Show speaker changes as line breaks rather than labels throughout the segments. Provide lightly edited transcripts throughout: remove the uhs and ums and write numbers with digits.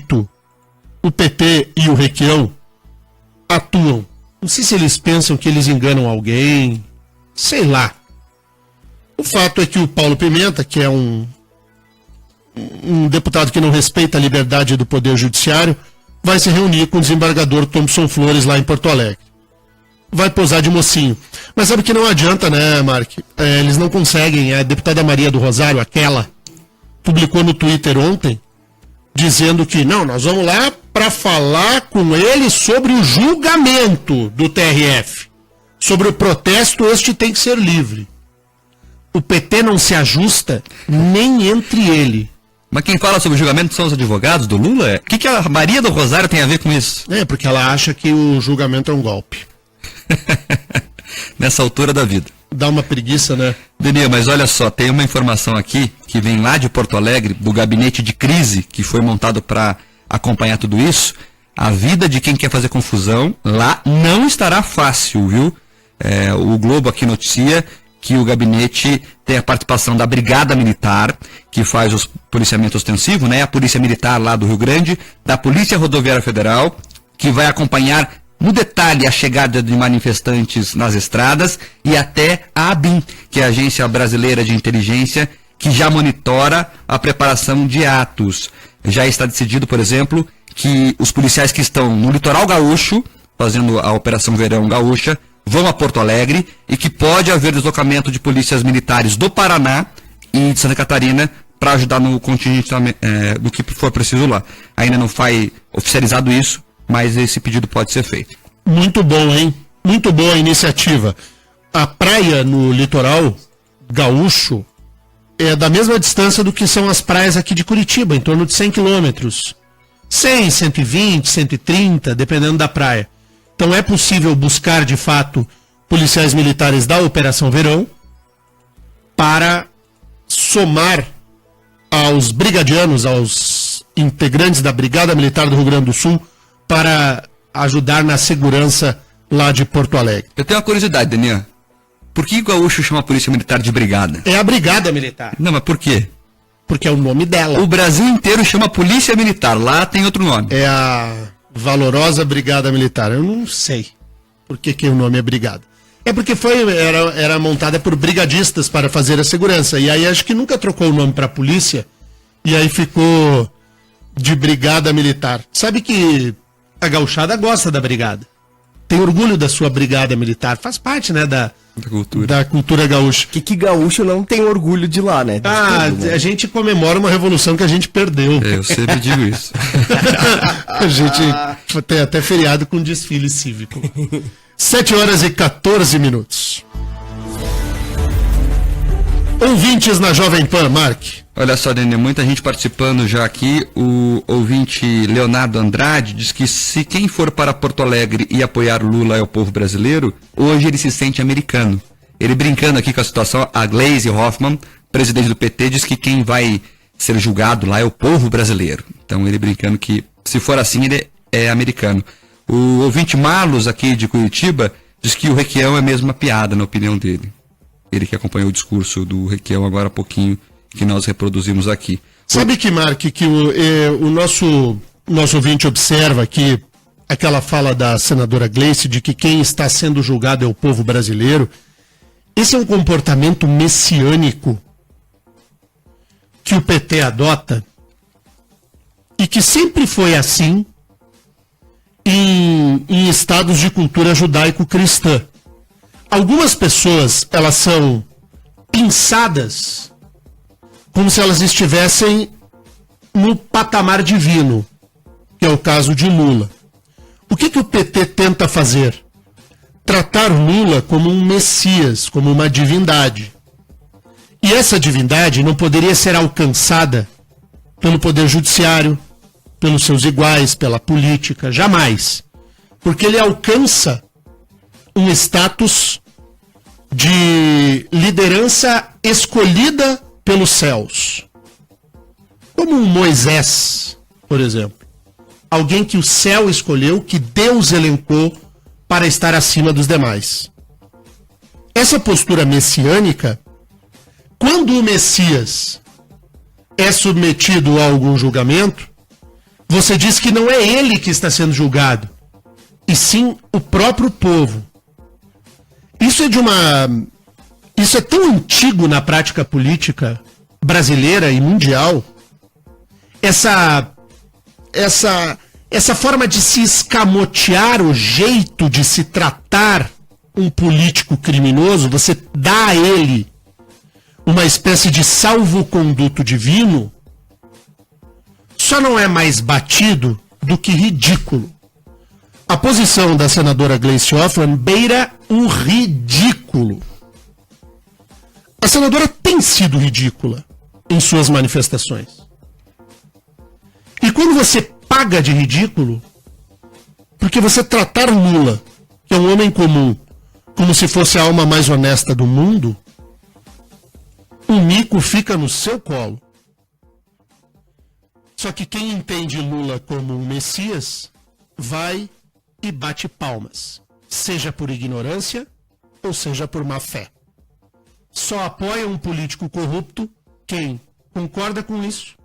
jeito o PT e o Requião atuam. Não sei se eles pensam que eles enganam alguém, sei lá. O fato é que o Paulo Pimenta, que é um deputado que não respeita a liberdade do Poder Judiciário, vai se reunir com o desembargador Thompson Flores lá em Porto Alegre. Vai posar de mocinho. Mas sabe que não adianta, né, Mark? Eles não conseguem. A deputada Maria do Rosário, aquela, publicou no Twitter ontem, dizendo que, não, nós vamos lá para falar com ele sobre o julgamento do TRF. Sobre o protesto, este tem que ser livre. O PT não se ajusta nem entre ele.
Mas quem fala sobre o julgamento são os advogados do Lula? O que a Maria do Rosário tem a ver com isso?
Porque ela acha que o julgamento é um golpe.
Nessa altura da vida.
Dá uma preguiça, né?
Denê, mas olha só, tem uma informação aqui que vem lá de Porto Alegre, do gabinete de crise que foi montado para acompanhar tudo isso. A vida de quem quer fazer confusão lá não estará fácil, viu? O Globo aqui noticia que o gabinete tem a participação da Brigada Militar, que faz o policiamento ostensivo, né? A Polícia Militar lá do Rio Grande, da Polícia Rodoviária Federal, que vai acompanhar no detalhe a chegada de manifestantes nas estradas, e até a ABIN, que é a Agência Brasileira de Inteligência, que já monitora a preparação de atos. Já está decidido, por exemplo, que os policiais que estão no litoral gaúcho, fazendo a Operação Verão Gaúcha, vão a Porto Alegre, e que pode haver deslocamento de polícias militares do Paraná e de Santa Catarina para ajudar no contingenciamento do que for preciso lá. Ainda não foi oficializado isso, mas esse pedido pode ser feito.
Muito bom, hein? Muito boa a iniciativa. A praia no litoral gaúcho é da mesma distância do que são as praias aqui de Curitiba, em torno de 100 quilômetros. 100, 120, 130, dependendo da praia. Então é possível buscar, de fato, policiais militares da Operação Verão para somar aos brigadianos, aos integrantes da Brigada Militar do Rio Grande do Sul, para ajudar na segurança lá de Porto Alegre.
Eu tenho uma curiosidade, Daniel. Por que o gaúcho chama a Polícia Militar de Brigada?
É a Brigada Militar.
Não, mas por quê?
Porque é o nome dela.
O Brasil inteiro chama Polícia Militar, lá tem outro nome.
É a valorosa Brigada Militar. Eu não sei por que o nome é Brigada. É porque era montada por brigadistas para fazer a segurança. E aí acho que nunca trocou o nome para polícia. E aí ficou de Brigada Militar. Sabe que a gauchada gosta da brigada. Tem orgulho da sua brigada militar. Faz parte, né, da cultura gaúcha.
Que gaúcho não tem orgulho de lá, né?
A gente comemora uma revolução que a gente perdeu.
Eu sempre digo isso.
A gente tem até feriado com desfile cívico. 7h14. Ouvintes na Jovem Pan, Mark.
Olha só, Daniel, muita gente participando já aqui. O ouvinte Leonardo Andrade diz que se quem for para Porto Alegre e apoiar Lula é o povo brasileiro, hoje ele se sente americano. Ele brincando aqui com a situação, a Gleisi Hoffmann, presidente do PT, diz que quem vai ser julgado lá é o povo brasileiro. Então ele brincando que se for assim ele é americano. O ouvinte Marlos aqui de Curitiba diz que o Requião é mesmo uma piada, na opinião dele. Ele que acompanhou o discurso do Requião agora há pouquinho, que nós reproduzimos aqui.
Sabe que, Mark, que o nosso ouvinte observa aqui aquela fala da senadora Gleisi de que quem está sendo julgado é o povo brasileiro? Esse é um comportamento messiânico que o PT adota e que sempre foi assim em estados de cultura judaico-cristã. Algumas pessoas, elas são pinçadas como se elas estivessem no patamar divino, que é o caso de Lula. O que o PT tenta fazer? Tratar Lula como um messias, como uma divindade. E essa divindade não poderia ser alcançada pelo Poder Judiciário, pelos seus iguais, pela política, jamais. Porque ele alcança um status de liderança escolhida pelos céus. Como um Moisés, por exemplo. Alguém que o céu escolheu, que Deus elencou para estar acima dos demais. Essa postura messiânica, quando o Messias é submetido a algum julgamento, Você diz que não é ele que está sendo julgado, e sim o próprio povo. Isso é tão antigo na prática política brasileira e mundial. Essa forma de se escamotear o jeito de se tratar um político criminoso, você dá a ele uma espécie de salvo-conduto divino, só não é mais batido do que ridículo. A posição da senadora Gleice Hoffmann beira o ridículo. A senadora tem sido ridícula em suas manifestações. E quando você paga de ridículo, porque você tratar Lula, que é um homem comum, como se fosse a alma mais honesta do mundo, o mico fica no seu colo. Só que quem entende Lula como um Messias, vai e bate palmas, seja por ignorância ou seja por má fé. Só apoia um político corrupto quem concorda com isso,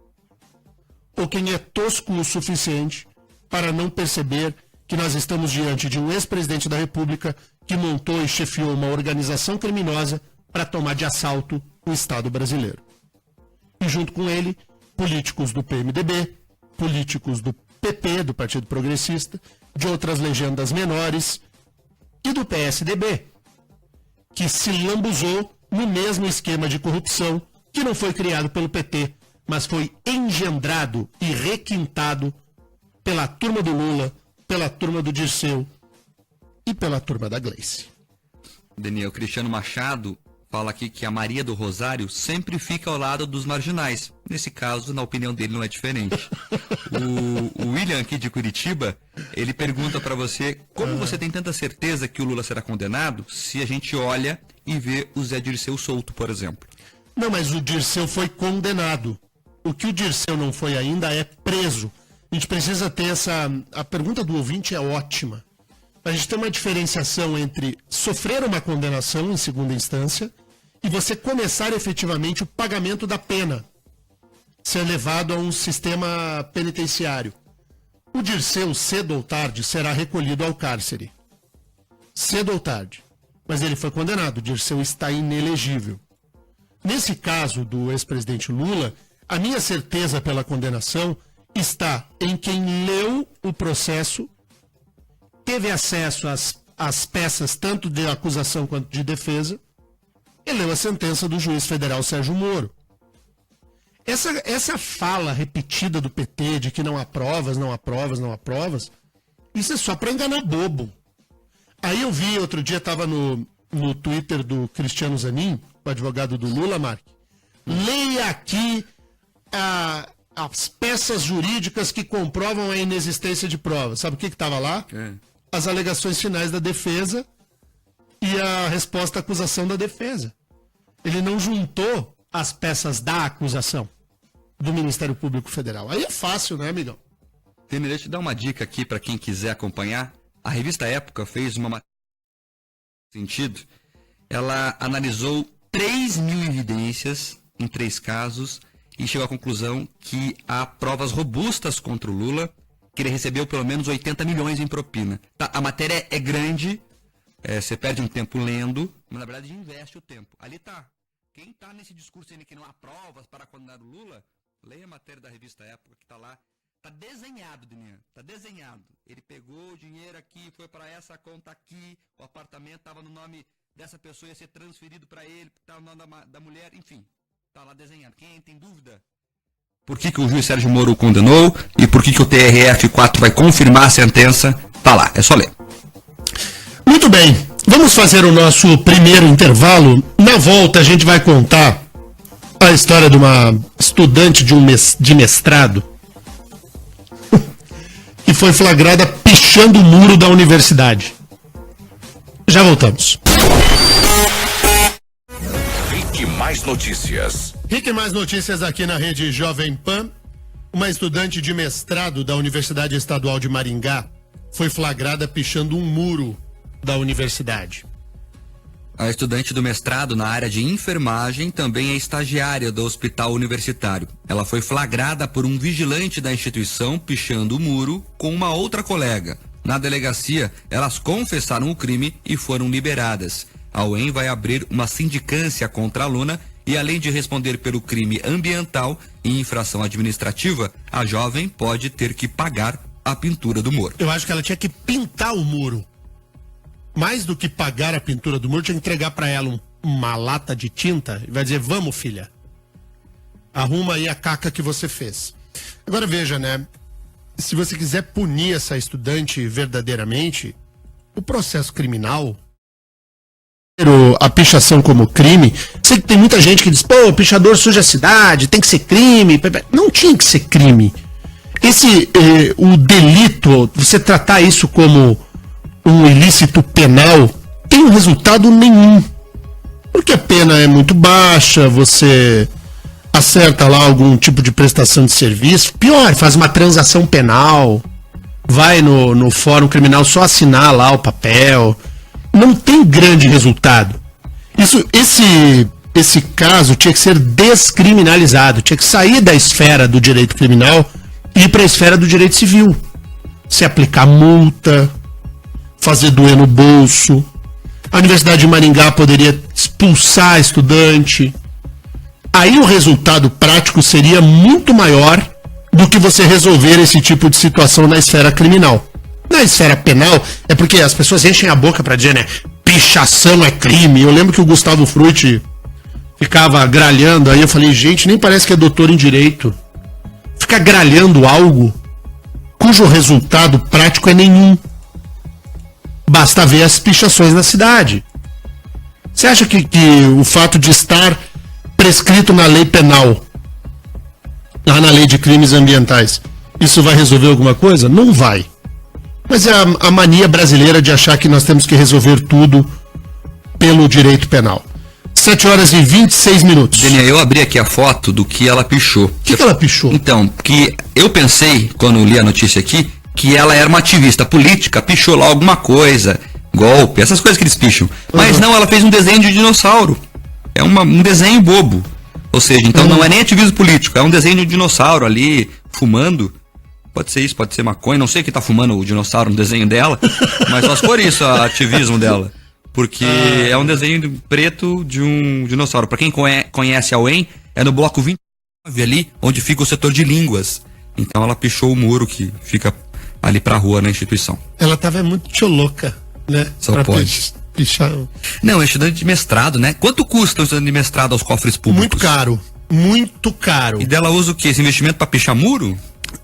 ou quem é tosco o suficiente para não perceber que nós estamos diante de um ex-presidente da República que montou e chefiou uma organização criminosa para tomar de assalto o Estado brasileiro. E junto com ele, políticos do PMDB, políticos do PP, do Partido Progressista, de outras legendas menores, e do PSDB, que se lambuzou no mesmo esquema de corrupção que não foi criado pelo PT, mas foi engendrado e requintado pela turma do Lula, pela turma do Dirceu e pela turma da Gleice.
Daniel, Cristiano Machado fala aqui que a Maria do Rosário sempre fica ao lado dos marginais. Nesse caso, na opinião dele, não é diferente. O William, aqui de Curitiba, ele pergunta para você como você tem tanta certeza que o Lula será condenado se a gente olha e vê o Zé Dirceu solto, por exemplo.
Não, mas o Dirceu foi condenado. O que o Dirceu não foi ainda é preso. A gente precisa ter essa... A pergunta do ouvinte é ótima. A gente tem uma diferenciação entre sofrer uma condenação em segunda instância e você começar efetivamente o pagamento da pena, ser levado a um sistema penitenciário. O Dirceu, cedo ou tarde, será recolhido ao cárcere. Cedo ou tarde. Mas ele foi condenado. O Dirceu está inelegível. Nesse caso do ex-presidente Lula, a minha certeza pela condenação está em quem leu o processo, teve acesso às peças tanto de acusação quanto de defesa, e leu a sentença do juiz federal Sérgio Moro. Essa fala repetida do PT de que não há provas, não há provas, não há provas, isso é só para enganar bobo. Aí eu vi, outro dia estava no Twitter do Cristiano Zanin, o advogado do Lula, Mark, leia aqui as peças jurídicas que comprovam a inexistência de provas. Sabe o que estava lá? As alegações finais da defesa e a resposta à acusação da defesa. Ele não juntou as peças da acusação do Ministério Público Federal. Aí é fácil, né, amigão?
Temer, deixa eu te dar uma dica aqui para quem quiser acompanhar. A revista Época fez uma matéria nesse sentido. Ela analisou 3.000 evidências em 3 casos e chegou à conclusão que há provas robustas contra o Lula, que ele recebeu pelo menos 80 milhões em propina. Tá, a matéria é grande, você perde um tempo lendo, mas na verdade investe o tempo. Ali tá. Quem tá nesse discurso ainda que não há provas para condenar o Lula, leia a matéria da revista Época, que tá lá. Tá desenhado, Daniel, tá desenhado. Ele pegou o dinheiro aqui, foi para essa conta aqui, o apartamento tava no nome dessa pessoa, ia ser transferido para ele, tava no nome da mulher, enfim. Tá lá desenhado. Quem tem dúvida? Por que o juiz Sérgio Moro o condenou e por que o TRF4 vai confirmar a sentença? Tá lá, é só ler.
Muito bem, vamos fazer o nosso primeiro intervalo. Na volta a gente vai contar a história de uma estudante de mestrado que foi flagrada pichando o muro da universidade. Já voltamos.
Rick Mais Notícias.
Rick Mais Notícias aqui na rede Jovem Pan. Uma estudante de mestrado da Universidade Estadual de Maringá foi flagrada pichando um muro da universidade.
A estudante do mestrado na área de enfermagem também é estagiária do hospital universitário. Ela foi flagrada por um vigilante da instituição pichando o muro com uma outra colega. Na delegacia, elas confessaram o crime e foram liberadas. A UEM vai abrir uma sindicância contra a aluna e, além de responder pelo crime ambiental e infração administrativa, a jovem pode ter que pagar a pintura do muro.
Eu acho que ela tinha que pintar o muro. Mais do que pagar a pintura do muro, tinha que entregar para ela uma lata de tinta e vai dizer: vamos, filha, arruma aí a caca que você fez. Agora veja, né? Se você quiser punir essa estudante verdadeiramente, o processo criminal, a pichação como crime, sei que tem muita gente que diz: pô, o pichador suja a cidade, tem que ser crime. Não tinha que ser crime. O delito, você tratar isso como um ilícito penal, tem um resultado nenhum. Porque a pena é muito baixa, você acerta lá algum tipo de prestação de serviço. Pior, faz uma transação penal, vai no fórum criminal só assinar lá o papel. Não tem grande resultado. Esse caso tinha que ser descriminalizado, tinha que sair da esfera do direito criminal e ir para a esfera do direito civil. Se aplicar multa, fazer doer no bolso. A Universidade de Maringá poderia expulsar a estudante. Aí o resultado prático seria muito maior do que você resolver esse tipo de situação na esfera criminal. Na esfera penal, é porque as pessoas enchem a boca pra dizer, né? Pichação é crime. Eu lembro que o Gustavo Frutti ficava gralhando, aí eu falei: gente, nem parece que é doutor em direito. Fica gralhando algo cujo resultado prático é nenhum. Basta ver as pichações na cidade. Você acha que o fato de estar prescrito na lei penal, lá na lei de crimes ambientais, isso vai resolver alguma coisa? Não vai. Mas é a mania brasileira de achar que nós temos que resolver tudo pelo direito penal. 7h26.
Daniel, eu abri aqui a foto do que ela pichou.
O que ela pichou?
Então, que eu pensei, quando li a notícia aqui, que ela era uma ativista política, pichou lá alguma coisa, golpe, essas coisas que eles picham. Mas não, ela fez um desenho de dinossauro. É um desenho bobo. Ou seja, então não é nem ativismo político, é um desenho de um dinossauro ali, fumando. Pode ser isso, pode ser maconha, não sei o que tá fumando o dinossauro no desenho dela, mas só se for isso, o ativismo dela. Porque é um desenho preto de um dinossauro. Pra quem conhece a UEM, é no bloco 29 ali, onde fica o setor de línguas. Então ela pichou o muro que fica ali pra rua na instituição.
Ela tava muito louca, né?
Só
pra
pode.
Pichar.
Não, é estudante de mestrado, né? Quanto custa um estudante de mestrado aos cofres públicos?
Muito caro. Muito caro.
E dela usa o quê? Esse investimento pra pichar muro?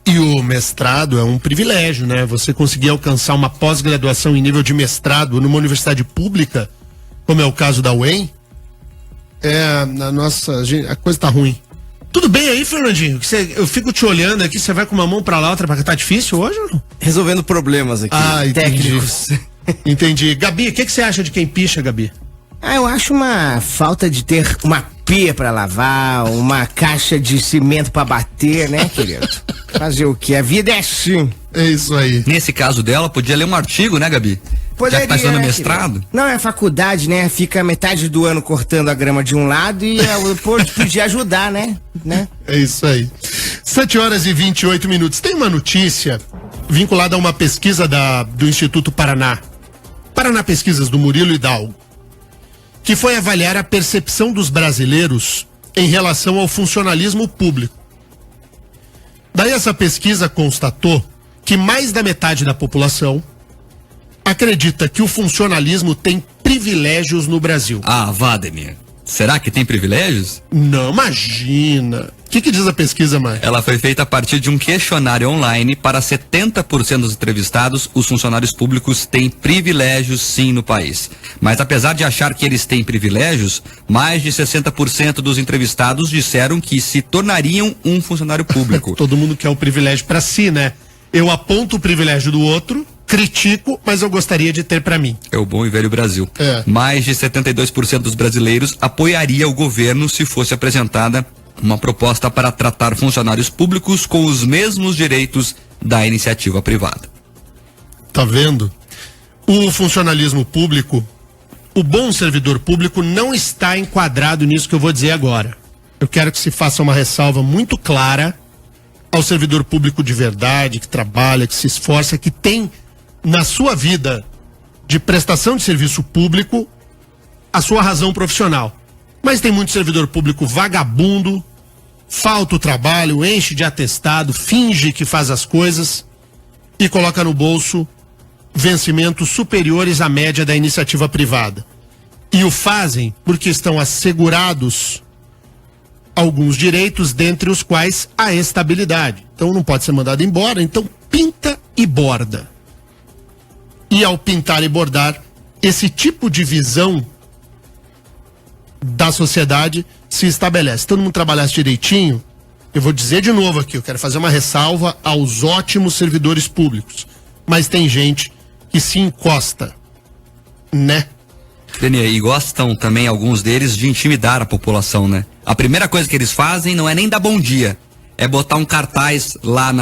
E o mestrado é um privilégio, né? Você conseguir alcançar uma pós-graduação em nível de mestrado numa universidade pública, como é o caso da UEM, a coisa tá ruim. Tudo bem aí, Fernandinho? Eu fico te olhando aqui, você vai com uma mão pra lá, outra pra cá. Tá difícil hoje ou não?
Resolvendo problemas aqui, técnicos.
Entendi. Gabi, o que você acha de quem picha, Gabi?
Eu acho uma falta de ter uma pia pra lavar, uma caixa de cimento pra bater, né, querido? Fazer o quê? A vida é assim.
É isso aí.
Nesse caso dela, podia ler um artigo, né, Gabi?
Poderia,
já que tá estudando
né,
mestrado?
querido? Não, é faculdade, né? Fica metade do ano cortando a grama de um lado e podia ajudar, né?
É isso aí. 7h28. Tem uma notícia vinculada a uma pesquisa do Instituto Paraná Pesquisas, do Murilo Hidalgo, que foi avaliar a percepção dos brasileiros em relação ao funcionalismo público. Daí essa pesquisa constatou que mais da metade da população acredita que o funcionalismo tem privilégios no Brasil.
Ah, Vladimir, será que tem privilégios?
Não, imagina. O que diz a pesquisa, Mar?
Ela foi feita a partir de um questionário online. Para 70% dos entrevistados, os funcionários públicos têm privilégios sim no país. Mas apesar de achar que eles têm privilégios, mais de 60% dos entrevistados disseram que se tornariam um funcionário público.
Todo mundo quer o privilégio para si, né? Eu aponto o privilégio do outro, critico, mas eu gostaria de ter para mim.
É o bom e velho Brasil. Mais de 72% dos brasileiros apoiaria o governo se fosse apresentada uma proposta para tratar funcionários públicos com os mesmos direitos da iniciativa privada.
Tá vendo? O funcionalismo público o bom servidor público não está enquadrado nisso que eu vou dizer agora. Eu quero que se faça uma ressalva muito clara ao servidor público de verdade, que trabalha, que se esforça, que tem na sua vida de prestação de serviço público a sua razão profissional. Mas tem muito servidor público vagabundo, falta o trabalho, enche de atestado, finge que faz as coisas e coloca no bolso vencimentos superiores à média da iniciativa privada. E o fazem porque estão assegurados alguns direitos, dentre os quais a estabilidade. Então não pode ser mandado embora, então pinta e borda. E ao pintar e bordar, esse tipo de visão da sociedade se estabelece. Todo mundo trabalhasse direitinho, eu vou dizer de novo aqui, eu quero fazer uma ressalva aos ótimos servidores públicos. Mas tem gente que se encosta, né?
Daniel, e gostam também alguns deles de intimidar a população, né? A primeira coisa que eles fazem não é nem dar bom dia, é botar um cartaz lá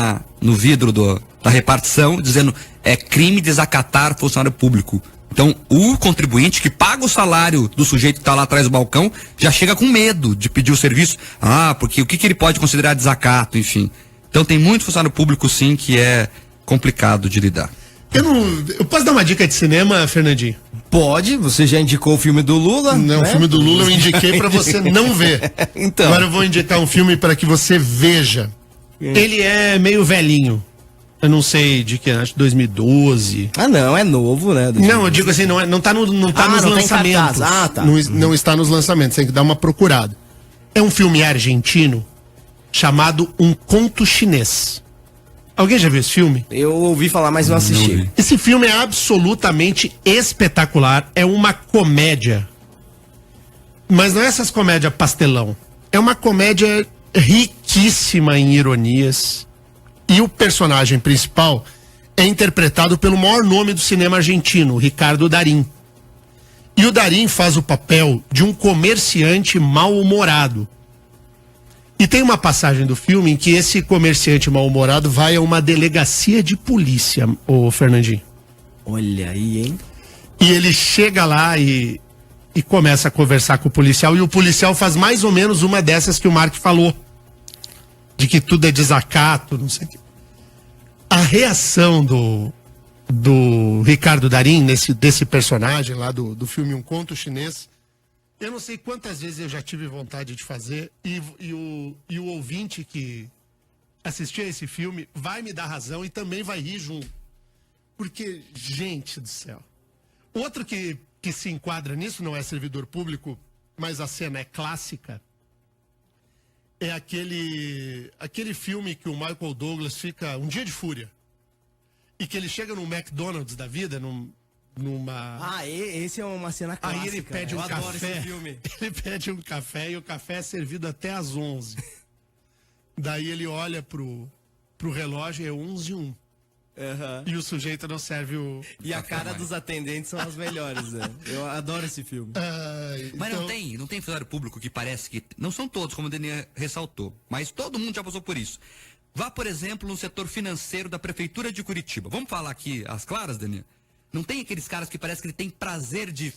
no vidro da repartição dizendo é crime desacatar funcionário público. Então, o contribuinte que paga o salário do sujeito que está lá atrás do balcão já chega com medo de pedir o serviço. Ah, porque o que ele pode considerar desacato, enfim. Então, tem muito funcionário público, sim, que é complicado de lidar.
Eu posso dar uma dica de cinema, Fernandinho?
Pode, você já indicou o filme do Lula?
Não,
né?
O filme do Lula eu indiquei pra você não ver.
Então.
Agora eu vou indicar um filme para que você veja. Ele é meio velhinho. Eu não sei de que, acho que 2012.
Ah, não, é novo, né?
Não, eu digo assim, não tá nos
não
lançamentos.
tá.
Não está nos lançamentos, tem que dar uma procurada. É um filme argentino chamado Um Conto Chinês. Alguém já viu esse filme?
Eu ouvi falar, mas não assisti.
Esse filme é absolutamente espetacular. É uma comédia. Mas não é essas comédias pastelão. É uma comédia riquíssima em ironias. E o personagem principal é interpretado pelo maior nome do cinema argentino, Ricardo Darín. E o Darín faz o papel de um comerciante mal-humorado. E tem uma passagem do filme em que esse comerciante mal-humorado vai a uma delegacia de polícia, ô Fernandinho.
Olha aí, hein?
E ele chega lá e começa a conversar com o policial. E o policial faz mais ou menos uma dessas que o Mark falou. De que tudo é desacato, não sei o que. A reação do Ricardo Darín, desse personagem lá do filme Um Conto Chinês, eu não sei quantas vezes eu já tive vontade de fazer, e o ouvinte que assistir a esse filme vai me dar razão e também vai rir junto. Porque, gente do céu. Outro que se enquadra nisso, não é servidor público, mas a cena é clássica, é aquele filme que o Michael Douglas fica Um Dia de Fúria. E que ele chega num McDonald's da vida, numa...
Ah, esse é uma cena clássica.
Aí ele pede um
adoro
café.
esse filme.
Ele pede um café e o café é servido até às 11. Daí ele olha pro relógio e é 11h01.
Uhum.
E o sujeito não serve o...
E a cara dos atendentes são as melhores, né? Eu adoro esse filme.
Mas não tem funcionário público que parece que... Não são todos, como o Daniel ressaltou. Mas todo mundo já passou por isso. Vá, por exemplo, no setor financeiro da Prefeitura de Curitiba. Vamos falar aqui às claras, Daniel? Não tem aqueles caras que parece que ele tem prazer de...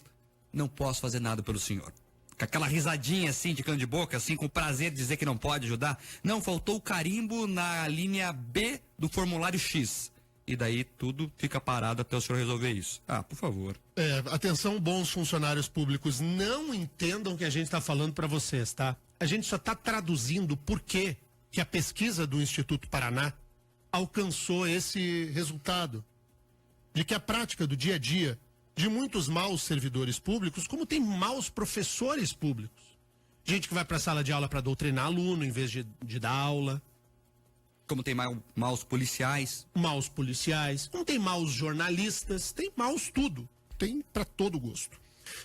Não posso fazer nada pelo senhor. Com aquela risadinha assim, de cano de boca, assim, com prazer de dizer que não pode ajudar. Não, faltou o carimbo na linha B do formulário X. E daí tudo fica parado até o senhor resolver isso. Ah, por favor.
Atenção, bons funcionários públicos, não entendam o que a gente está falando para vocês, tá? A gente só está traduzindo por que a pesquisa do Instituto Paraná alcançou esse resultado. De que a prática do dia a dia de muitos maus servidores públicos, como tem maus professores públicos. Gente que vai para a sala de aula para doutrinar aluno em vez de dar aula.
Como tem maus policiais.
Maus policiais. Como tem maus jornalistas. Tem maus tudo. Tem para todo gosto.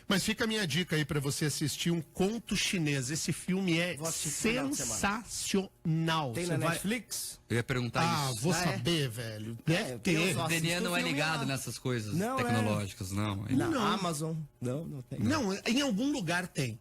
Mas fica a minha dica aí para você assistir Um Conto Chinês. Esse filme é sensacional.
Tem na Netflix?
Eu ia perguntar isso.
Vou saber, velho. Deve ter.
O Daniel não é ligado nessas coisas tecnológicas, não.
Na Amazon? Não tem.
Não, em algum lugar tem.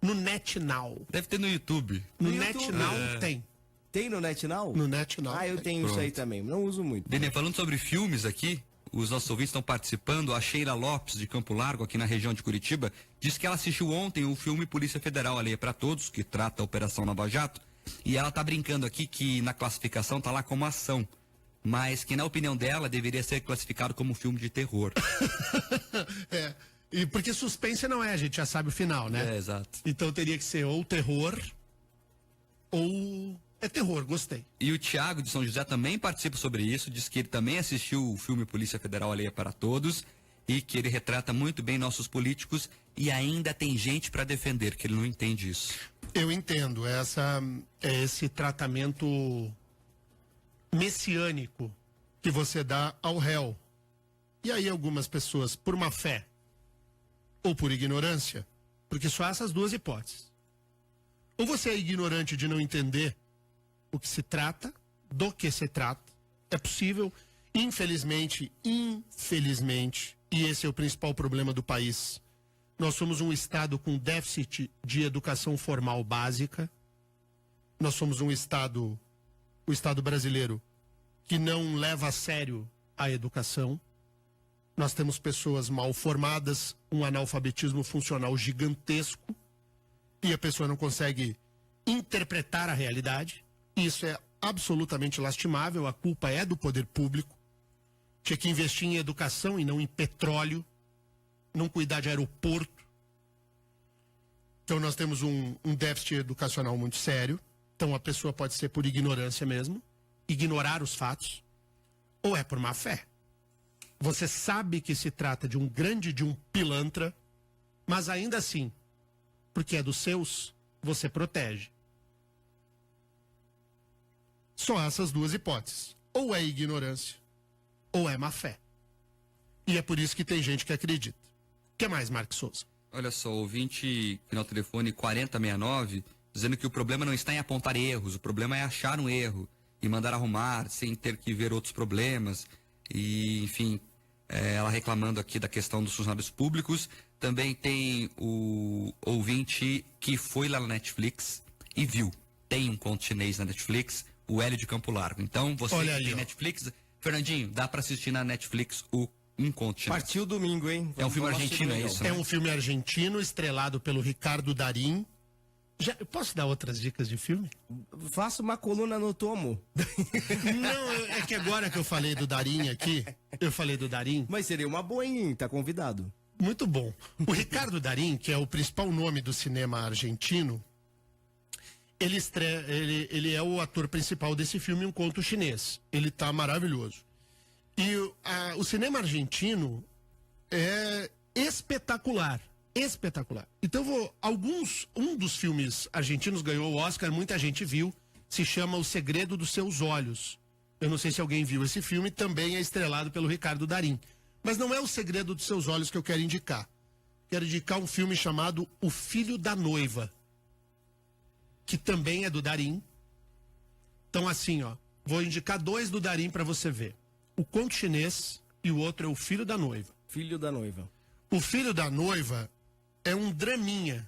No NetNow.
Deve ter no YouTube.
No NetNow tem.
Tem no NetNow?
No NetNow.
Eu tenho isso aí também, não uso muito.
Daniel, falando sobre filmes aqui, os nossos ouvintes estão participando. A Sheila Lopes, de Campo Largo, aqui na região de Curitiba, diz que ela assistiu ontem o filme Polícia Federal, Alheia para Todos, que trata a Operação Lava Jato, e ela tá brincando aqui que na classificação tá lá como ação, mas que na opinião dela deveria ser classificado como filme de terror.
E porque suspense não é, a gente já sabe o final, né?
Exato.
Então teria que ser ou terror ou... É terror, gostei.
E o Thiago de São José também participa sobre isso, diz que ele também assistiu o filme Polícia Federal Alheia para Todos e que ele retrata muito bem nossos políticos e ainda tem gente para defender, que ele não entende isso.
Eu entendo, esse tratamento messiânico que você dá ao réu. E aí algumas pessoas, por má fé ou por ignorância, porque só há essas duas hipóteses. Ou você é ignorante de não entender o que se trata, do que se trata. É possível, infelizmente, e esse é o principal problema do país. Nós somos um estado com déficit de educação formal básica. Nós somos o estado brasileiro, que não leva a sério a educação. Nós temos pessoas mal formadas, um analfabetismo funcional gigantesco, e a pessoa não consegue interpretar a realidade. Isso é absolutamente lastimável, a culpa é do poder público. Tinha que investir em educação e não em petróleo, não cuidar de aeroporto. Então nós temos um déficit educacional muito sério. Então a pessoa pode ser por ignorância mesmo, ignorar os fatos, ou é por má fé. Você sabe que se trata de um pilantra, mas ainda assim, porque é dos seus, você protege. Só essas duas hipóteses. Ou é ignorância, ou é má fé. E é por isso que tem gente que acredita. O que mais, Marcos Souza?
Olha só, ouvinte, final telefone 4069, dizendo que o problema não está em apontar erros, o problema é achar um erro e mandar arrumar sem ter que ver outros problemas. E, enfim, ela reclamando aqui da questão dos funcionários públicos. Também tem o ouvinte que foi lá na Netflix e viu. Tem um conto chinês na Netflix, o Hélio de Campo Largo. Então, você
Olha
que tem
aí,
Netflix, Fernandinho, dá pra assistir na Netflix o Um Conto Chinês.
Partiu domingo, hein?
É um filme
Vamos
argentino, é
assistir,
isso?
É
né?
um filme argentino estrelado pelo Ricardo Darín. Eu posso dar outras dicas de filme?
Faça uma coluna no Tomo.
Não, é que agora que eu falei do Darín aqui,
Mas seria uma boa, hein? Tá convidado.
muito bom. O Ricardo Darín, que é o principal nome do cinema argentino, ele é o ator principal desse filme, Um Conto Chinês. Ele tá maravilhoso. E o cinema argentino é espetacular. Espetacular. Então um dos filmes argentinos ganhou o Oscar, muita gente viu, se chama O Segredo dos Seus Olhos. Eu não sei se alguém viu esse filme, também é estrelado pelo Ricardo Darín. Mas não é O Segredo dos Seus Olhos que eu quero indicar. Quero indicar um filme chamado O Filho da Noiva, que também é do Darín. Então assim, ó, vou indicar dois do Darín para você ver. O Conto Chinês e o outro é O Filho da Noiva.
Filho da noiva.
O Filho da Noiva é um draminha.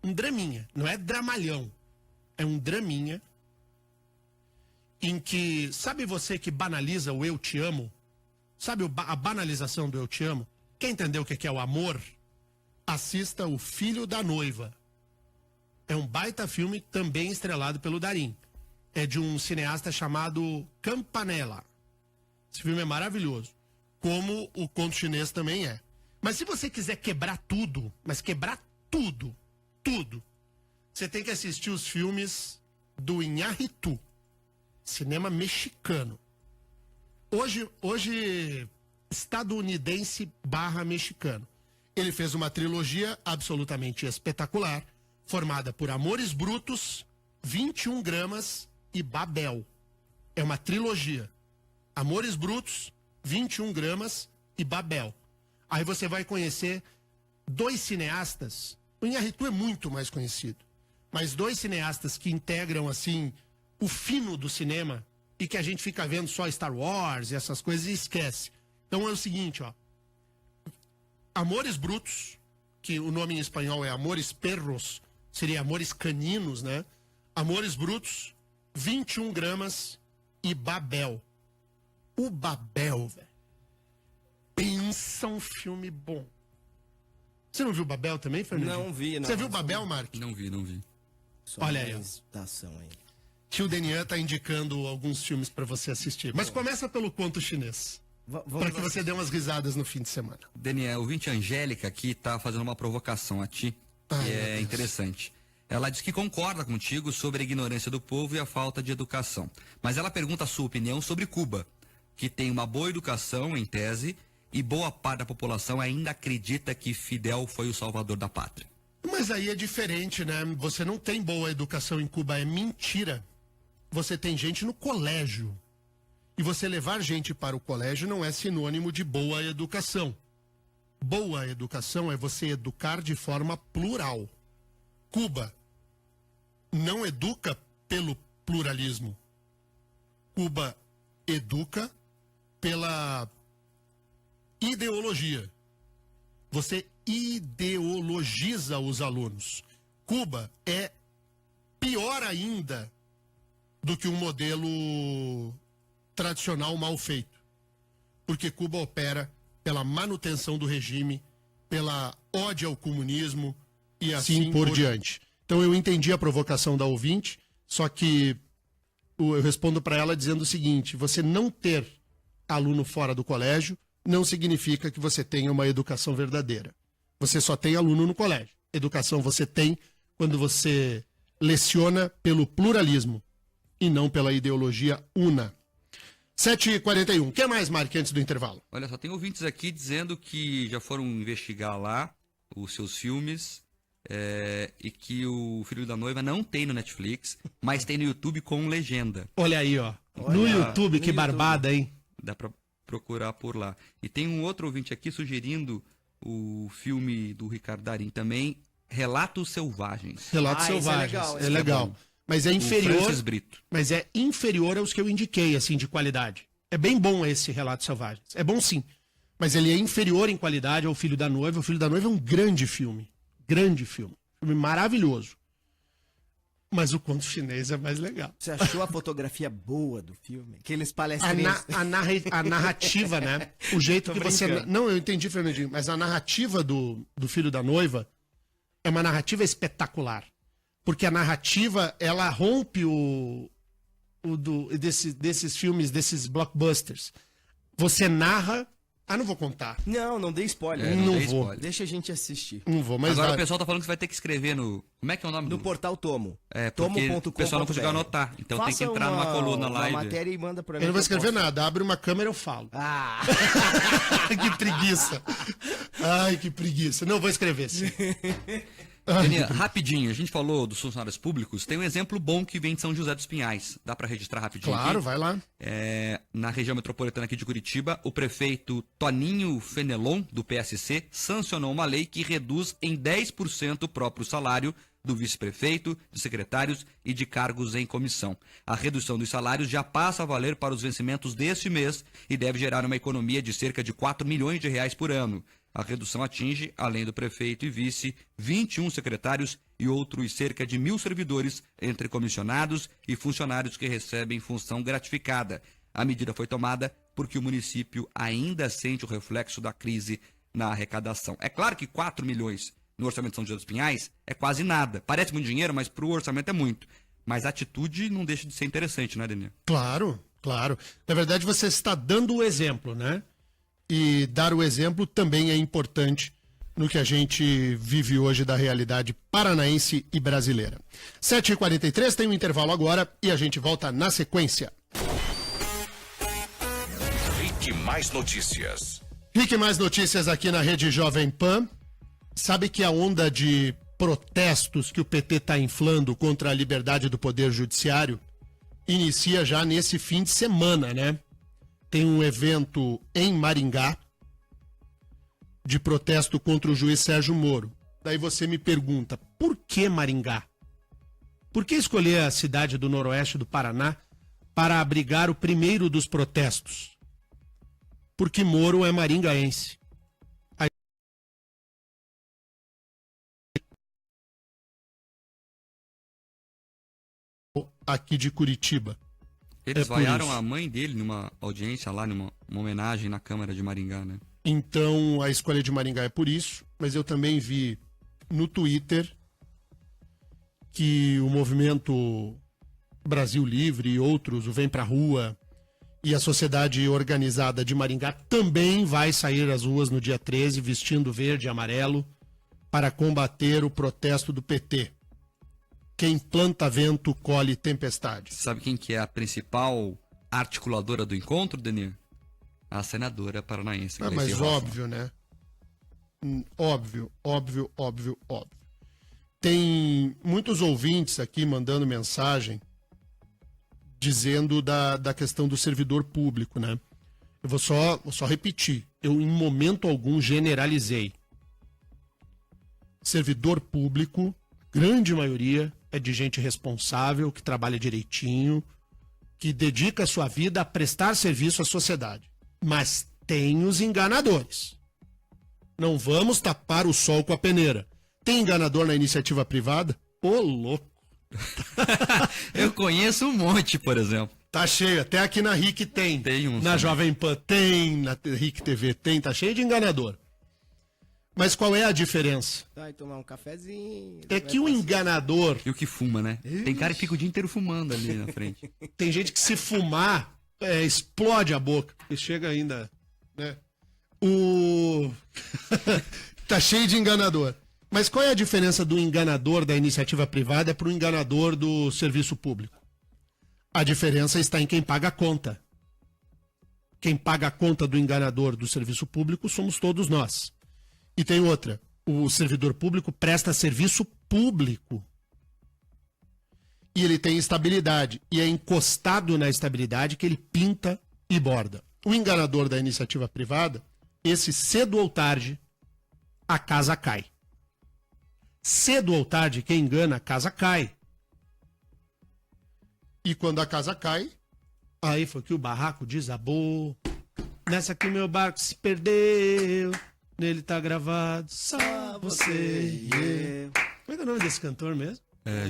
Um draminha, não é dramalhão. É um draminha em que, sabe você que banaliza o eu te amo? Sabe a banalização do eu te amo? Quer entender o que é o amor? Assista O Filho da Noiva. É um baita filme também estrelado pelo Darín. É de um cineasta chamado Campanella. Esse filme é maravilhoso. Como O Conto Chinês também é. Mas se você quiser quebrar tudo, tudo, você tem que assistir os filmes do Iñárritu, cinema mexicano. Hoje estadunidense / mexicano. Ele fez uma trilogia absolutamente espetacular, formada por Amores Brutos, 21 Gramas e Babel. É uma trilogia. Amores Brutos, 21 Gramas e Babel. Aí você vai conhecer dois cineastas. O Iñárritu é muito mais conhecido. Mas dois cineastas que integram, assim, o fino do cinema e que a gente fica vendo só Star Wars e essas coisas e esquece. Então é o seguinte, ó. Amores Brutos, que o nome em espanhol é Amores Perros, seria Amores Caninos, né? Amores Brutos, 21 Gramas e Babel. O Babel, velho. Pensa um filme bom. Você não viu Babel também, Fernandinho?
Não vi, não.
Você viu Babel, Mark?
Não vi.
Só
Olha aí,
mais da ação aí.
Tio Denian tá indicando alguns filmes pra você assistir. Mas começa pelo conto chinês. Pra que você dê umas risadas no fim de semana.
Daniel, o ouvinte Angélica aqui tá fazendo uma provocação a ti,
Ai,
que
meu
é
Deus.
interessante. Ela diz que concorda contigo sobre a ignorância do povo e a falta de educação. Mas ela pergunta a sua opinião sobre Cuba, que tem uma boa educação, em tese, e boa parte da população ainda acredita que Fidel foi o salvador da pátria.
Mas aí é diferente, né? Você não tem boa educação em Cuba, é mentira. Você tem gente no colégio. E você levar gente para o colégio não é sinônimo de boa educação. Boa educação é você educar de forma plural. Cuba não educa pelo pluralismo. Cuba educa pela ideologia. Você ideologiza os alunos. Cuba é pior ainda do que um modelo tradicional mal feito. Porque Cuba opera pela manutenção do regime, pela ódio ao comunismo e assim por diante. Então eu entendi a provocação da ouvinte, só que eu respondo para ela dizendo o seguinte: você não ter aluno fora do colégio não significa que você tenha uma educação verdadeira. Você só tem aluno no colégio. Educação você tem quando você leciona pelo pluralismo e não pela ideologia una. 7h41. O que mais, Mark, antes do intervalo?
Olha só, tem ouvintes aqui dizendo que já foram investigar lá os seus filmes e que o Filho da Noiva não tem no Netflix, mas tem no YouTube com legenda.
Olha aí, ó. No YouTube, que barbada, hein?
Dá pra procurar por lá. E tem um outro ouvinte aqui sugerindo o filme do Ricardo Darín também, Relatos Selvagens.
Relatos
Isso é
Selvagens.
legal,
É
isso é
legal.
bom.
Mas é
O
inferior.
Francis Brito.
Mas é inferior aos que eu indiquei, assim, de qualidade. É bem bom esse Relatos Selvagens. É bom sim. Mas ele é inferior em qualidade ao Filho da Noiva. O Filho da Noiva é um grande filme. Grande filme. Filme maravilhoso. Mas o conto chinês é mais legal.
Você achou a fotografia boa do filme? Aqueles palestrinhos.
A narrativa, né? O jeito
Tô
que você.
brincando.
Não, eu entendi, Fernandinho. Mas a narrativa do Filho da Noiva é uma narrativa espetacular. Porque a narrativa, ela rompe desses filmes, desses blockbusters. Você narra. Ah, não vou contar.
Não dê spoiler.
não
dei
vou.
spoiler.
Deixa a gente assistir.
Não vou, mas
Agora
vai.
o pessoal tá falando que você vai ter que escrever no... Como é que é o nome
No
do...
portal Tomo.
Porque
Tomo.com.br.
o pessoal não conseguiu anotar. Então tem que entrar numa coluna lá
uma
e ver.
matéria e manda pra mim.
Eu não vou
que eu
escrever
posto.
nada. Abre uma câmera eu falo.
Ah!
Que preguiça. Ai, que preguiça. Não, vou escrever, sim.
Daniel, rapidinho, a gente falou dos funcionários públicos, tem um exemplo bom que vem de São José dos Pinhais. Dá pra registrar rapidinho
Claro,
aqui?
vai lá.
Na região metropolitana aqui de Curitiba, o prefeito Toninho Fenelon, do PSC, sancionou uma lei que reduz em 10% o próprio salário do vice-prefeito, de secretários e de cargos em comissão. A redução dos salários já passa a valer para os vencimentos deste mês e deve gerar uma economia de cerca de 4 milhões de reais por ano. A redução atinge, além do prefeito e vice, 21 secretários e outros cerca de 1.000 servidores, entre comissionados e funcionários que recebem função gratificada. A medida foi tomada porque o município ainda sente o reflexo da crise na arrecadação. É claro que 4 milhões no orçamento de São José dos Pinhais é quase nada. Parece muito dinheiro, mas para o orçamento é muito. Mas a atitude não deixa de ser interessante, né, Daniel?
Claro, claro. Na verdade, você está dando o exemplo, né? E dar o exemplo também é importante no que a gente vive hoje da realidade paranaense e brasileira. 7h43, tem um intervalo agora e a gente volta na sequência.
Rick Mais Notícias.
Rick, mais notícias aqui na Rede Jovem Pan. Sabe que a onda de protestos que o PT está inflando contra a liberdade do Poder Judiciário inicia já nesse fim de semana, né? Tem um evento em Maringá de protesto contra o juiz Sérgio Moro. Daí você me pergunta, por que Maringá? Por que escolher a cidade do noroeste do Paraná para abrigar o primeiro dos protestos? Porque Moro é maringaense. Aqui de Curitiba.
Eles
É por
vaiaram
isso.
a mãe dele numa audiência lá, numa homenagem na Câmara de Maringá, né?
Então a escolha de Maringá é por isso, mas eu também vi no Twitter que o movimento Brasil Livre e outros, o Vem Pra Rua e a sociedade organizada de Maringá também vai sair às ruas no dia 13 vestindo verde e amarelo para combater o protesto do PT. Quem planta vento, colhe tempestade.
Sabe quem que é a principal articuladora do encontro, Denir? A senadora paranaense.
Ah,
Gleice
mas
Hoffmann.
óbvio, né? Óbvio. Tem muitos ouvintes aqui mandando mensagem dizendo da questão do servidor público, né? Eu vou só repetir. Eu, em momento algum, generalizei. Servidor público, grande maioria, é de gente responsável, que trabalha direitinho, que dedica a sua vida a prestar serviço à sociedade. Mas tem os enganadores. Não vamos tapar o sol com a peneira. Tem enganador na iniciativa privada? Ô, louco.
Eu conheço um monte, por exemplo.
Tá cheio, até aqui na RIC tem.
Tem uns
na
também.
Jovem Pan tem, na RIC TV tem, tá cheio de enganador. Mas qual é a diferença?
Vai tomar um cafezinho.
É que o enganador,
E o que fuma, né? Tem cara que fica o dia inteiro fumando ali na frente.
tem gente que se fumar, explode a boca. E chega ainda, né? Tá cheio de enganador. Mas qual é a diferença do enganador da iniciativa privada para o enganador do serviço público? A diferença está em quem paga a conta. Quem paga a conta do enganador do serviço público somos todos nós. E tem outra. O servidor público presta serviço público. E ele tem estabilidade. E é encostado na estabilidade que ele pinta e borda. O enganador da iniciativa privada, esse cedo ou tarde, a casa cai. Cedo ou tarde, quem engana, a casa cai. E quando a casa cai, aí foi que o barraco desabou. Nessa que meu barco se perdeu. Nele tá gravado só você. Como é que é o nome desse cantor mesmo?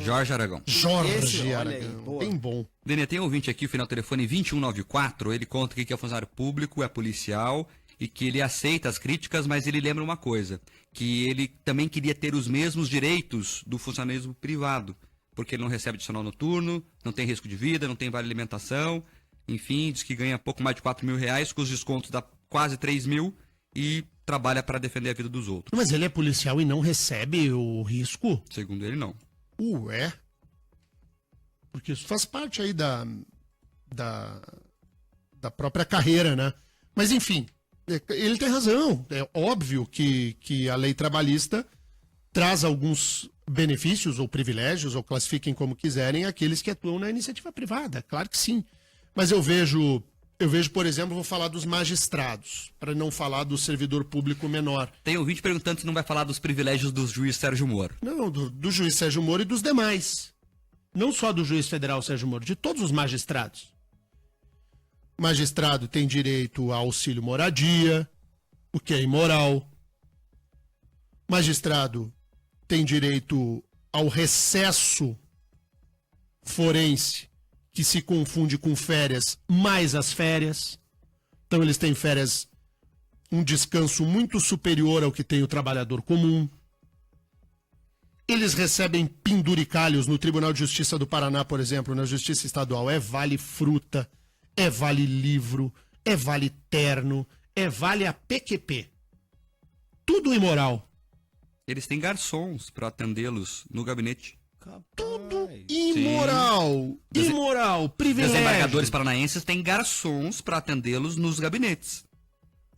Jorge Aragão.
Jorge
Esse, olha aí,
Aragão.
boa.
Bem bom.
Denir, tem um ouvinte aqui, o final do telefone 2194, ele conta que é funcionário público, é policial e que ele aceita as críticas, mas ele lembra uma coisa, que ele também queria ter os mesmos direitos do funcionalismo privado, porque ele não recebe adicional noturno, não tem risco de vida, não tem vale alimentação, enfim, diz que ganha pouco mais de 4 mil reais, com os descontos dá quase 3 mil e trabalha para defender a vida dos outros.
Mas ele é policial e não recebe o risco?
Segundo ele, não.
Ué? Porque isso faz parte aí da própria carreira, né? Mas enfim, ele tem razão. É óbvio que a lei trabalhista traz alguns benefícios ou privilégios, ou classifiquem como quiserem, aqueles que atuam na iniciativa privada. Claro que sim. Mas eu vejo, por exemplo, vou falar dos magistrados, para não falar do servidor público menor.
Tem ouvinte perguntando se não vai falar dos privilégios do juiz Sérgio Moro.
Não, do juiz Sérgio Moro e dos demais. Não só do juiz federal Sérgio Moro, de todos os magistrados. Magistrado tem direito a auxílio moradia, o que é imoral. Magistrado tem direito ao recesso forense, que se confunde com férias, mais as férias. Então eles têm férias, um descanso muito superior ao que tem o trabalhador comum. Eles recebem penduricalhos no Tribunal de Justiça do Paraná, por exemplo, na Justiça Estadual. É vale fruta, é vale livro, é vale terno, é vale a PQP. Tudo imoral.
Eles têm garçons para atendê-los no gabinete.
Tudo imoral. Imoral, privilégio.
Desembargadores paranaenses têm garçons para atendê-los nos gabinetes.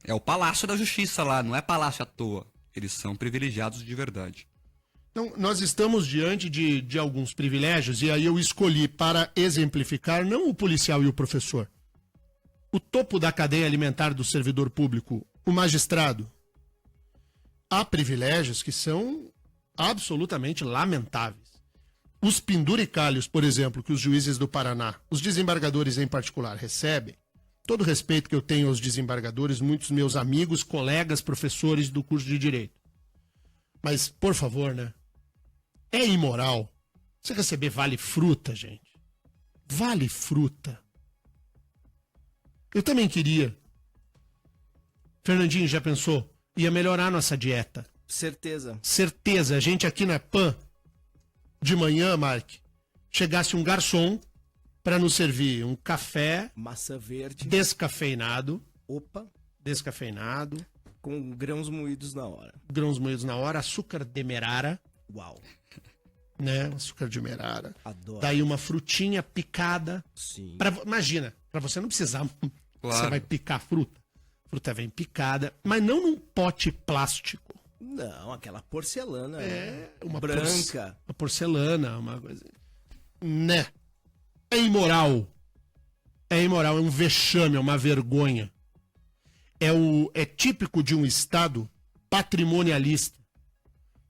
É o Palácio da Justiça lá, não é palácio à toa. Eles são privilegiados de verdade.
Então, nós estamos diante de alguns privilégios, e aí eu escolhi para exemplificar não o policial e o professor. O topo da cadeia alimentar do servidor público, o magistrado. Há privilégios que são absolutamente lamentáveis. Os penduricalhos, por exemplo, que os juízes do Paraná, os desembargadores em particular, recebem, todo o respeito que eu tenho aos desembargadores, muitos meus amigos, colegas, professores do curso de Direito. Mas, por favor, né? É imoral você receber vale fruta, gente. Vale fruta. Eu também queria Fernandinho, já pensou? Ia melhorar a nossa dieta.
Certeza.
Certeza, a gente aqui na PAN, de manhã, Mark, chegasse um garçom para nos servir um café
Maçã verde.
descafeinado,
Opa.
com
grãos moídos na hora.
grãos moídos na hora, açúcar demerara,
Uau.
né? Açúcar demerara.
Adoro.
Daí uma frutinha picada.
Sim.
Imagina, para você não precisar,
Claro.
você vai picar a fruta. A fruta vem picada, mas não num pote plástico.
Não, aquela porcelana.
Uma
branca.
Uma porcelana, uma coisa. Né? É imoral. É imoral, é um vexame, é uma vergonha. É típico de um Estado patrimonialista,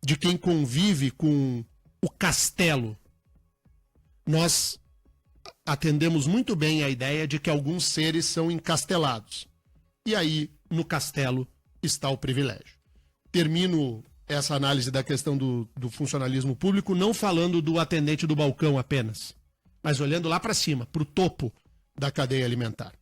de quem convive com o castelo. Nós atendemos muito bem a ideia de que alguns seres são encastelados. E aí, no castelo, está o privilégio. Termino essa análise da questão do funcionalismo público não falando do atendente do balcão apenas, mas olhando lá para cima, para o topo da cadeia alimentar.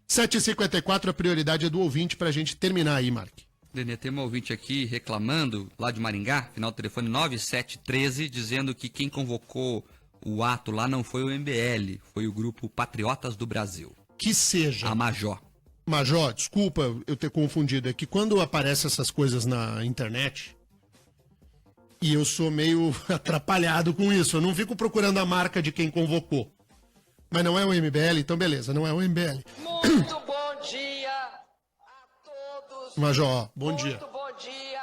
7h54, a prioridade é do ouvinte para a gente terminar aí, Mark.
Denê, tem uma ouvinte aqui reclamando, lá de Maringá, final do telefone 9713, dizendo que quem convocou o ato lá não foi o MBL, foi o grupo Patriotas do Brasil.
Que seja.
A Major.
Major, desculpa eu ter confundido, é que quando aparecem essas coisas na internet, e eu sou meio atrapalhado com isso, eu não fico procurando a marca de quem convocou. Mas não é o MBL, então beleza, não é o MBL.
Muito bom dia a todos.
Major, bom dia.
Muito bom dia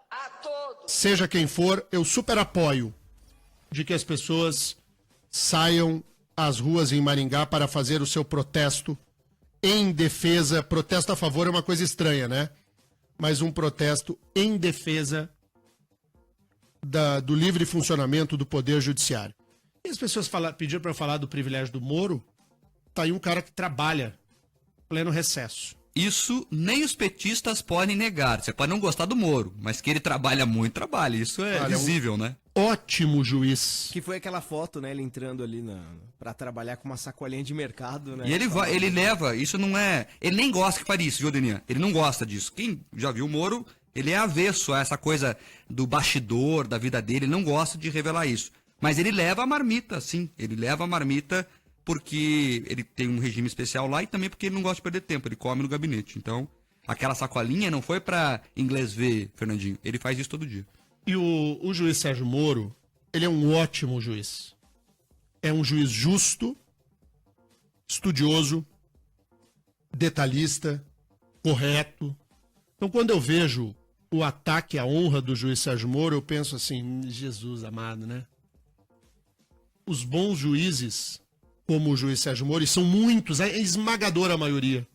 a todos.
Seja quem for, eu super apoio de que as pessoas saiam às ruas em Maringá para fazer o seu protesto em defesa. Protesto a favor é uma coisa estranha, né? Mas um protesto em defesa do livre funcionamento do Poder Judiciário. E as pessoas pediram para eu falar do privilégio do Moro. Tá aí um cara que trabalha pleno recesso.
Isso nem os petistas podem negar. Você pode não gostar do Moro, mas que ele trabalha muito, trabalha. Isso é
Olha,
visível, né?
Ótimo juiz.
Que foi aquela foto, né? Ele entrando ali pra trabalhar com uma sacolinha de mercado, né?
E ele leva, isso não é... Ele nem gosta que faria isso, viu, Deninha? Ele não gosta disso. Quem já viu o Moro, ele é avesso a essa coisa do bastidor, da vida dele, ele não gosta de revelar isso. Mas ele leva a marmita, sim. Ele leva a marmita porque ele tem um regime especial lá e também porque ele não gosta de perder tempo, ele come no gabinete. Então, aquela sacolinha não foi pra inglês ver, Fernandinho. Ele faz isso todo dia.
E o juiz Sérgio Moro, ele é um ótimo juiz. É um juiz justo, estudioso, detalhista, correto. Então, quando eu vejo o ataque à honra do juiz Sérgio Moro, eu penso assim, Jesus amado, né? Os bons juízes, como o juiz Sérgio Moro, e são muitos, é esmagadora maioria,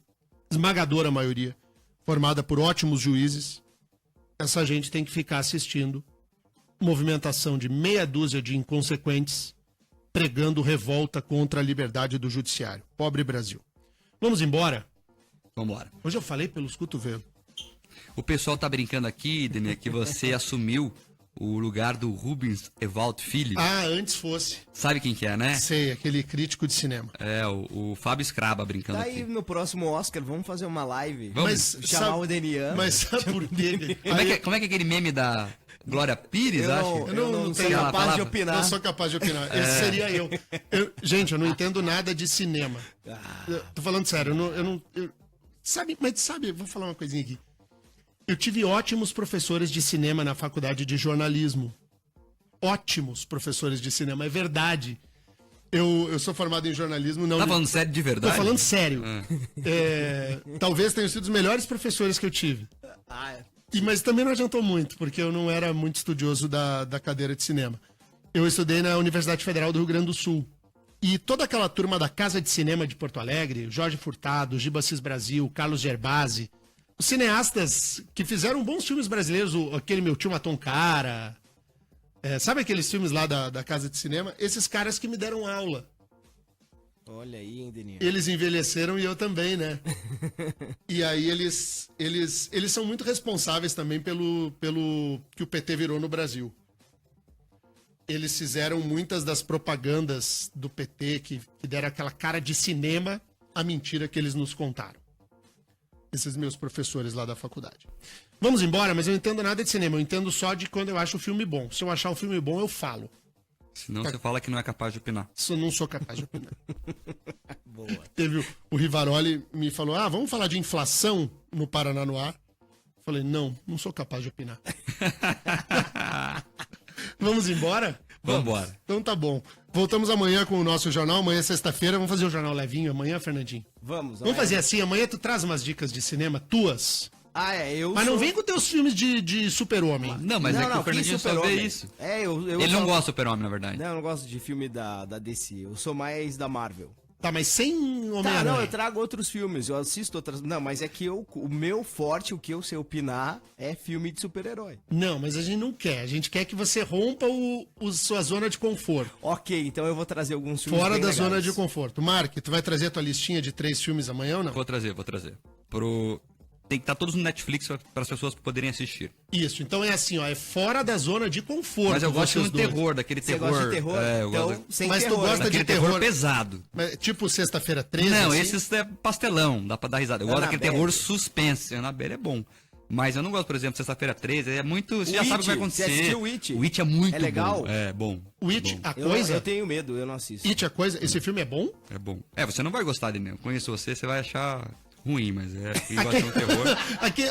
formada por ótimos juízes, essa gente tem que ficar assistindo movimentação de meia dúzia de inconsequentes pregando revolta contra a liberdade do judiciário. Pobre Brasil. Vamos embora?
Vambora.
Hoje eu falei pelos cotovelos.
O pessoal tá brincando aqui, Denê, que você assumiu o lugar do Rubens Evaldo Filho.
Ah, antes fosse.
Sabe quem que é, né?
Sei, aquele crítico de cinema.
É, o Fábio Scraba brincando
Tá aí
aqui.
no próximo Oscar, vamos fazer uma live.
Vamos.
chamar o Denian.
Mas sabe por quê?
Como é que é aquele meme da Glória Pires,
Eu
acho?
não,
Eu
eu não
não
sou
tenho
capaz
palavra.
de
Não
opinar.
sou capaz de opinar. Esse seria eu. Gente, eu não entendo nada de cinema. Eu tô falando sério, sabe, vou falar uma coisinha aqui. Eu tive ótimos professores de cinema na faculdade de jornalismo. Ótimos professores de cinema, é verdade. Eu sou formado em jornalismo. Não,
Tá falando sério de verdade?
Tô falando sério. Talvez tenham sido os melhores professores que eu tive. Mas também não adiantou muito, porque eu não era muito estudioso da cadeira de cinema. Eu estudei na Universidade Federal do Rio Grande do Sul. E toda aquela turma da Casa de Cinema de Porto Alegre, Jorge Furtado, Giba Assis Brasil, Carlos Gerbasi, os cineastas que fizeram bons filmes brasileiros, aquele Meu Tio Matou um Cara, sabe aqueles filmes lá da Casa de Cinema? Esses caras que me deram aula.
Olha aí, hein, Denian.
Eles envelheceram e eu também, né? E aí eles são muito responsáveis também pelo que o PT virou no Brasil. Eles fizeram muitas das propagandas do PT que deram aquela cara de cinema à mentira que eles nos contaram. Esses meus professores lá da faculdade. Vamos embora, mas eu não entendo nada de cinema. Eu entendo só de quando eu acho o filme bom. Se eu achar o filme bom, eu falo.
Senão você fala que não é capaz de opinar.
Se eu não sou capaz de opinar. Boa. Teve o Rivaroli me falou, vamos falar de inflação no Paraná no ar. Falei, não sou capaz de opinar. Vamos embora?
Vamos embora.
Então tá bom. Voltamos amanhã com o nosso jornal. Amanhã é sexta-feira. Vamos fazer o jornal levinho amanhã, Fernandinho?
Vamos
fazer assim. Amanhã tu traz umas dicas de cinema tuas.
eu
Mas não vem com teus filmes de super-homem.
Não, mas é que o Fernandinho só vê isso. Ele não gosta do Super-Homem, na verdade.
Não, eu não gosto de filme da DC. Eu sou mais da Marvel.
Tá, mas sem
Tá,
Homem-Aranha.
não, eu trago outros filmes, eu assisto outras... Não, mas é que o meu forte, o que eu sei opinar, é filme de super-herói.
Não, mas a gente não quer. A gente quer que você rompa sua zona de conforto.
Ok, então eu vou trazer alguns filmes
Fora
bem
da
legais.
zona de conforto. Mark, tu vai trazer a tua listinha de 3 filmes amanhã ou não?
Vou trazer. Tem que estar todos no Netflix para as pessoas poderem assistir.
Isso, então é assim, ó, é fora da zona de conforto.
Mas eu gosto de
vocês dois.
terror, daquele
Você
terror.
gosta de terror?
Eu
Então,
gosto
sem
Mas tu
terror,
gosta
né?
daquele
de
terror
terror
pesado.
Mas, tipo sexta-feira 13,
Não,
assim?
esses é pastelão, dá pra dar risada. Eu gosto daquele
Annabelle.
terror suspense. Annabelle é bom. Mas eu não gosto, por exemplo, sexta-feira 13, é muito. Você já sabe o que vai
It, você
acontecer.
assistiu o It?
O It é muito
É legal?
bom. É bom.
O It,
bom.
a
Eu
coisa...
tenho medo, eu não assisto.
It, a coisa... Esse filme é bom?
É bom. Você não vai gostar dele, eu conheço você vai achar ruim, mas quem gosta de um terror.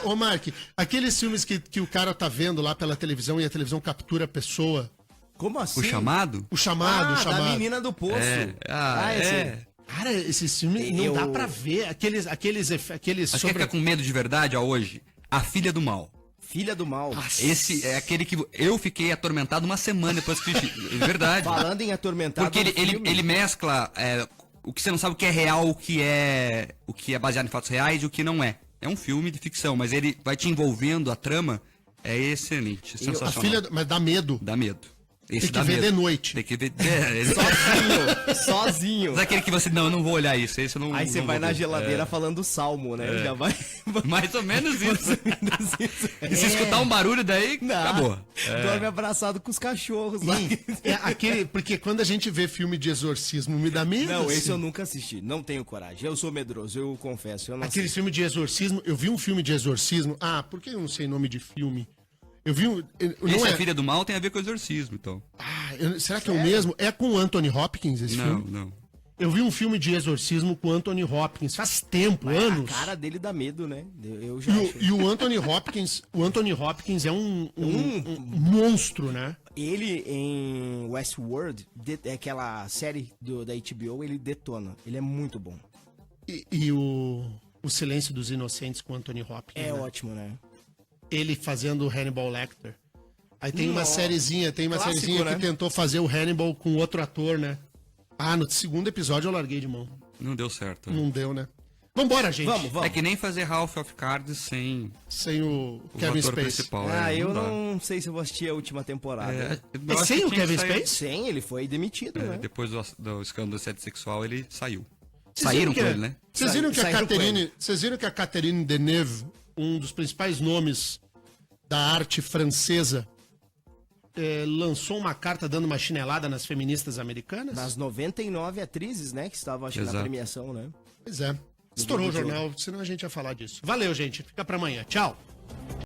Ô, Mark, aqueles filmes que o cara tá vendo lá pela televisão e a televisão captura a pessoa.
Como assim?
O chamado?
O chamado.
Da menina do poço.
É.
Cara, esses filmes não dá pra ver. Aqueles
Acho que fica com medo de verdade, hoje. A Filha do Mal.
Filha do Mal.
Esse é aquele que eu fiquei atormentado uma semana depois que assisti. É verdade.
Falando em atormentado...
Porque
no filme,
ele mescla o que você não sabe o que é real, o que é baseado em fatos reais e o que não é. É um filme de ficção, mas ele vai te envolvendo, a trama é excelente, sensacional.
Mas dá medo.
Dá medo. Esse
Tem que
dá
ver
medo.
de noite.
Tem que ver...
sozinho.
Mas aquele que você, não vou olhar isso, esse eu não
Aí você
não
vai
vou
na
ver.
geladeira falando salmo, né? Já vai...
Mais ou menos isso. E se escutar um barulho daí, acabou.
Dorme abraçado com os cachorros lá.
Porque quando a gente vê filme de exorcismo, me dá medo.
Não,
assim.
esse eu nunca assisti. Não tenho coragem. Eu sou medroso, eu confesso. Eu não
Aquele filme de exorcismo, eu vi um filme de exorcismo. Por que eu não sei nome de filme? Eu vi um.
Esse
Não
A Filha do Mal tem a ver com o exorcismo, então.
será que é o mesmo? É com o Anthony Hopkins esse filme?
Não.
Eu vi um filme de exorcismo com o Anthony Hopkins faz tempo, anos.
A cara dele dá medo, né? Eu já acho.
E o Anthony Hopkins é um monstro, né?
Ele em Westworld, aquela série da HBO, ele detona. Ele é muito bom.
E o Silêncio dos Inocentes com o Anthony Hopkins.
É
né?
ótimo, né?
Ele fazendo o Hannibal Lecter. Aí tem uma
Nossa.
sériezinha,
Clássico, né?
que tentou fazer o Hannibal com outro ator, né? No segundo episódio eu larguei de mão.
Não deu certo.
Não deu, né? Vambora, gente.
Vamos.
É que nem fazer House of Cards sem
Sem o
o
Kevin
ator
Spacey.
principal.
Eu
dá.
não sei se eu vou assistir a última temporada.
Eu acho
sem
que
o
tinha que
Kevin
sair-
Spacey?
Sim, ele foi demitido, né?
Depois do escândalo do assédio sexual, ele saiu.
Vocês
Saíram
viram
com ele, né?
Vocês viram que a
Saíram com
Catherine, vocês viram que a Catherine Deneuve, um dos principais nomes da arte francesa, lançou uma carta dando uma chinelada nas feministas americanas?
Das 99 atrizes, né? Que estavam, acho que, na
Exato.
premiação, né?
Pois é. Estourou o
Globo de
jornal, senão a gente ia falar disso. Valeu, gente. Fica pra amanhã. Tchau.